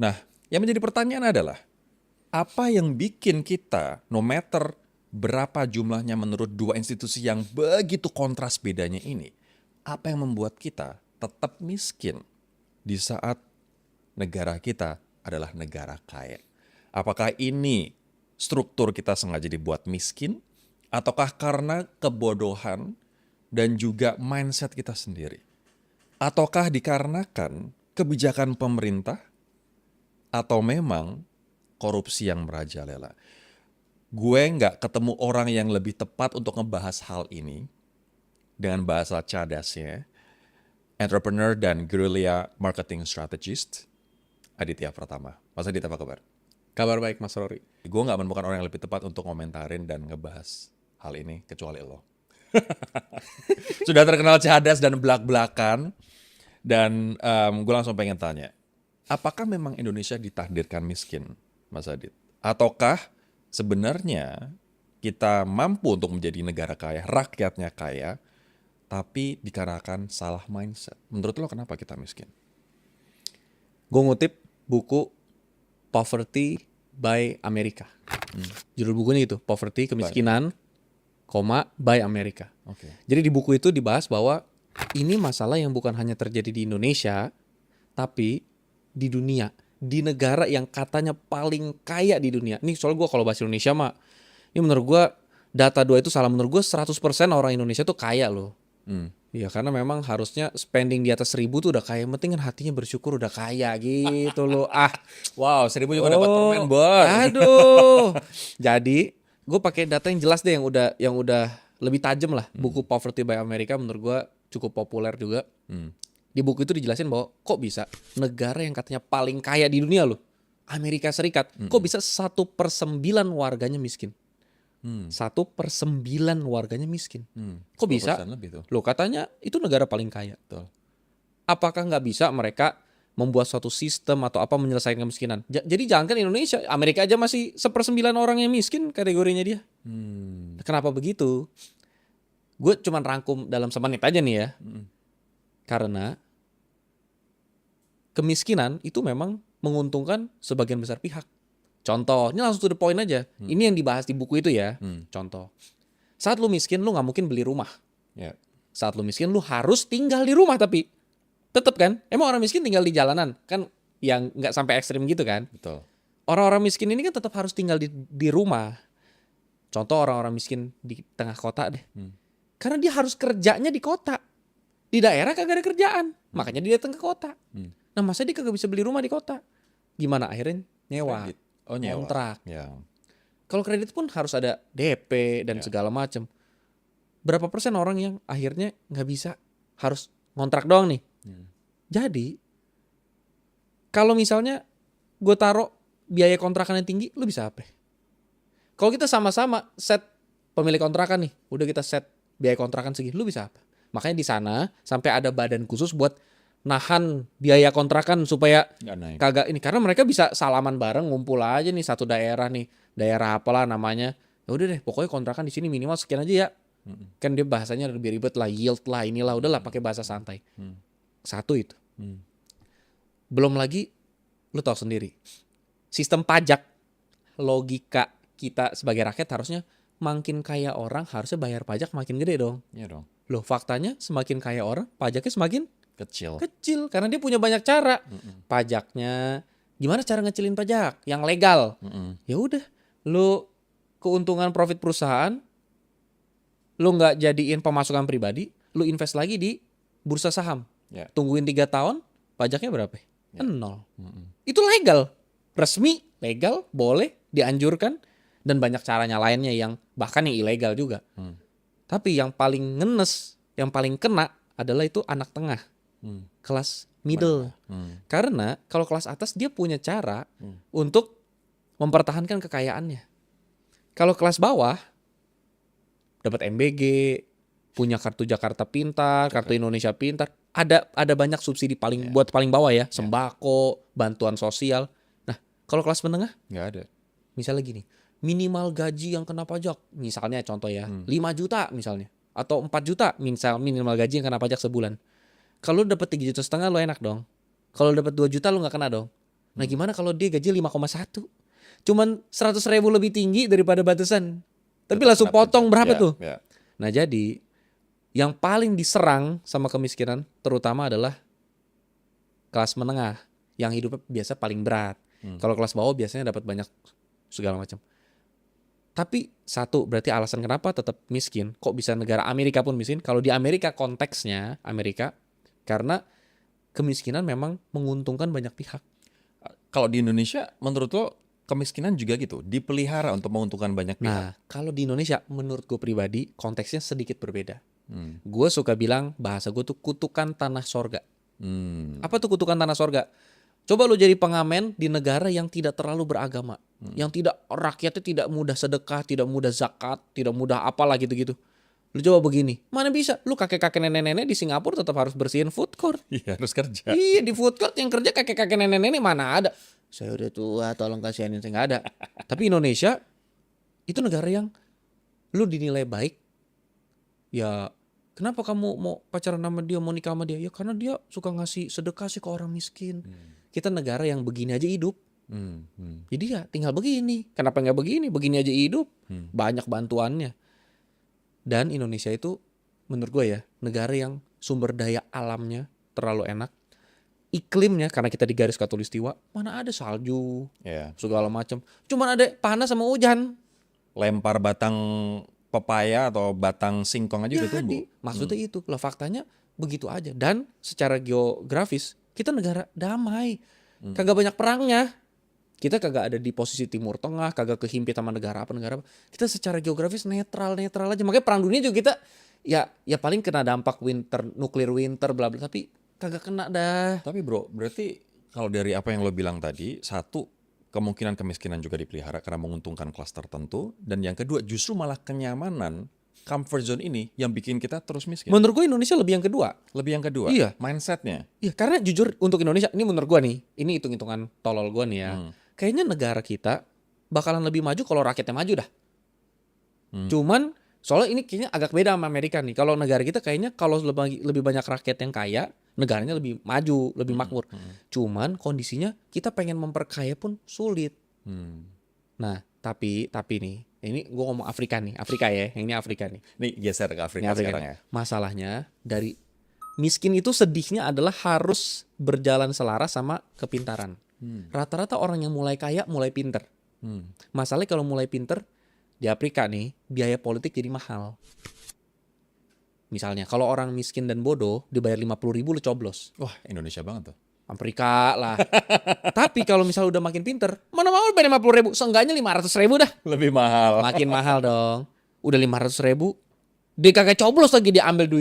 Nah, yang menjadi pertanyaan adalah, apa yang bikin kita, no matter berapa jumlahnya menurut dua institusi yang begitu kontras bedanya ini, apa yang membuat kita tetap miskin di saat negara kita adalah negara kaya? Apakah ini struktur kita sengaja dibuat miskin, ataukah karena kebodohan dan juga mindset kita sendiri? Ataukah dikarenakan kebijakan pemerintah, atau memang korupsi yang merajalela? Gue nggak ketemu orang yang lebih tepat untuk ngebahas hal ini dengan bahasa cadasnya, entrepreneur dan guerrilla marketing strategist, Aditya Pratama. Mas Aditya, apa kabar? Kabar baik Mas Rory. Gue nggak menemukan orang yang lebih tepat untuk komentarin dan ngebahas hal ini kecuali lo. Sudah terkenal cadas dan belak-belakan, dan gue langsung pengen tanya, apakah memang Indonesia ditakdirkan miskin, Mas Adit? Ataukah sebenarnya kita mampu untuk menjadi negara kaya, rakyatnya kaya, tapi dikarenakan salah mindset? Menurut lo kenapa kita miskin? Gue ngutip buku Poverty by America. Judul bukunya itu, Poverty, Kemiskinan, by America. Oke. Jadi di buku itu dibahas bahwa ini masalah yang bukan hanya terjadi di Indonesia, tapi di dunia. Di negara yang katanya paling kaya di dunia. Nih soal gue kalau bahasa Indonesia mah, ini menurut gue data 2 itu salah. Menurut gue 100% orang Indonesia tuh kaya loh. Ya karena memang harusnya spending di atas 1.000 tuh udah kaya. Yang penting kan hatinya bersyukur udah kaya gitu loh. Wow, 1.000 juga dapat permen, Bos. Aduh. Jadi gue pakai data yang jelas deh, yang udah lebih tajam lah. Buku Poverty by America menurut gue cukup populer juga. Di buku itu dijelasin bahwa kok bisa negara yang katanya paling kaya di dunia loh, Amerika Serikat, kok bisa 1/9 warganya miskin. 1/9 warganya miskin. Kok bisa? 10% lebih tuh. Loh katanya itu negara paling kaya. Betul. Apakah nggak bisa mereka membuat suatu sistem atau apa menyelesaikan kemiskinan? Jadi jangan kan Indonesia, Amerika aja masih 1/9 orang yang miskin kategorinya dia. Kenapa begitu? Gue cuman rangkum dalam semenit aja nih ya. Karena kemiskinan itu memang menguntungkan sebagian besar pihak. Contoh, ini langsung to the point aja. Ini yang dibahas di buku itu ya. Contoh, saat lu miskin lu nggak mungkin beli rumah. Ya. Saat lu miskin lu harus tinggal di rumah, tapi tetap kan, emang orang miskin tinggal di jalanan kan, yang nggak sampai ekstrim gitu kan. Betul. Orang-orang miskin ini kan tetap harus tinggal di rumah. Contoh orang-orang miskin di tengah kota deh. Karena dia harus kerjanya di kota. Di daerah kagak ada kerjaan. Makanya dia datang ke kota. Nah masa dia kagak bisa beli rumah di kota? Gimana akhirnya? Nyewa. Kredit. Oh, nyewa. Kontrak. Ya. Kalau kredit pun harus ada DP dan segala macam. Berapa persen orang yang akhirnya nggak bisa, harus ngontrak doang nih. Jadi kalau misalnya gue taruh biaya kontrakan yang tinggi, lu bisa apa? Kalau kita sama-sama set pemilik kontrakan nih, udah kita set biaya kontrakan segini, lu bisa apa? Makanya di sana sampai ada badan khusus buat nahan biaya kontrakan supaya Nggak naik. kagak ini, karena mereka bisa salaman bareng, ngumpul aja nih satu daerah nih, daerah apalah namanya. Ya udah deh, pokoknya kontrakan di sini minimal sekian aja ya. Kan dia bahasanya lebih ribet lah, yield lah, inilah, udahlah pakai bahasa santai. Satu itu. Belum lagi lu tahu sendiri, sistem pajak, logika kita sebagai rakyat harusnya makin kaya orang harusnya bayar pajak makin gede dong. Iya dong. Loh faktanya semakin kaya orang pajaknya semakin Kecil. kecil karena dia punya banyak cara. Pajaknya gimana cara ngecilin pajak yang legal? Ya udah, lu keuntungan profit perusahaan lu nggak jadiin pemasukan pribadi, lu invest lagi di bursa saham. Ya. Tungguin 3 tahun, pajaknya berapa? 0. Itu legal, resmi, legal, boleh, dianjurkan, dan banyak caranya lainnya yang bahkan yang ilegal juga. Tapi yang paling ngenes, yang paling kena adalah itu anak tengah, kelas middle. Karena kalau kelas atas dia punya cara untuk mempertahankan kekayaannya. Kalau kelas bawah dapat MBG, punya kartu Jakarta Pintar, kartu Indonesia Pintar, ada banyak subsidi buat paling bawah ya, sembako, bantuan sosial. Nah, kalau kelas menengah Nggak ada. misalnya gini, minimal gaji yang kena pajak, misalnya contoh ya, 5 juta misalnya, atau 4 juta minimal gaji yang kena pajak sebulan. Kalau lu dapat 3,5 juta lu enak dong. Kalau dapat 2 juta lu nggak kena dong. Nah gimana kalau dia gaji 5,1? Cuman 100.000 lebih tinggi daripada batasan. Tapi langsung Kena potong pajak. berapa Ya, tuh? ya. Nah jadi yang paling diserang sama kemiskinan terutama adalah kelas menengah yang hidupnya biasa paling berat. Kalau kelas bawah biasanya dapat banyak segala macam. Tapi satu berarti alasan kenapa tetap miskin. Kok bisa negara Amerika pun miskin? Kalau di Amerika konteksnya Amerika karena kemiskinan memang menguntungkan banyak pihak. Kalau di Indonesia, menurut lo kemiskinan juga gitu, dipelihara untuk menguntungkan banyak pihak. Nah kalau di Indonesia menurut gue pribadi konteksnya sedikit berbeda. Hmm. Gue suka bilang bahasa gue tuh kutukan tanah sorga. Hmm. Apa tuh kutukan tanah sorga? Coba lu jadi pengamen di negara yang tidak terlalu beragama, yang tidak rakyatnya tidak mudah sedekah, tidak mudah zakat, tidak mudah apalah gitu-gitu. Lu coba begini, mana bisa? Lu kakek-kakek nenek-nenek di Singapura tetap harus bersihin food court. Iya, harus kerja. Iya di food court yang kerja kakek-kakek nenek-nenek mana ada? Saya udah tua, tolong kasihanin saya nggak ada. Tapi Indonesia itu negara yang lu dinilai baik, ya kenapa kamu mau pacaran sama dia, mau nikah sama dia? Ya karena dia suka ngasih sedekah sih ke orang miskin. Kita negara yang begini aja hidup. Hmm. Hmm. Jadi ya tinggal begini. Kenapa nggak begini? Begini aja hidup. Banyak bantuannya. Dan Indonesia itu menurut gue ya negara yang sumber daya alamnya terlalu enak. Iklimnya karena kita di garis khatulistiwa mana ada salju Ya. segala macam. Cuman ada panas sama hujan. Lempar batang pepaya atau batang singkong aja udah tumbuh. Jadi maksudnya itu lah faktanya begitu aja. Dan secara geografis kita negara damai. Kagak banyak perangnya. Kita kagak ada di posisi Timur Tengah, kagak kehimpit sama negara apa. Kita secara geografis netral aja. Makanya perang dunia juga kita ya paling kena dampak nuklir winter bla bla tapi kagak kena dah. Tapi bro, berarti kalau dari apa yang lo bilang tadi, satu, kemungkinan kemiskinan juga dipelihara karena menguntungkan kelas tertentu. Dan yang kedua, justru malah kenyamanan, comfort zone ini yang bikin kita terus miskin. Menurut gue Indonesia lebih yang kedua. Lebih yang kedua, Iya. mindsetnya. Iya, karena jujur untuk Indonesia, ini menurut gua nih, ini hitung-hitungan tolol gua nih ya. Kayaknya negara kita bakalan lebih maju kalau rakyatnya maju dah. Cuman soalnya ini kayaknya agak beda sama Amerika nih. Kalau negara kita kayaknya kalau lebih banyak rakyat yang kaya, negaranya lebih maju, lebih makmur. Cuman kondisinya kita pengen memperkaya pun sulit. Hmm. Nah, tapi nih, ini gua ngomong Afrika nih, Afrika ya, yang ini Afrika nih. Ini geser ke Afrika, Ini Afrika. sekarang ya. Masalahnya dari miskin itu sedihnya adalah harus berjalan selaras sama kepintaran. Rata-rata orang yang mulai kaya mulai pinter. Masalahnya kalau mulai pinter di Afrika nih biaya politik jadi mahal. Misalnya kalau orang miskin dan bodoh dibayar 50.000 lu coblos. Wah, Indonesia banget tuh. Amerika lah. Tapi kalau misalnya udah makin pinter, mana mau bayar 50.000, seenggaknya 500.000 dah. Lebih mahal. Makin mahal dong. Udah 500.000, dia kagak coblos lagi dia ambil duit.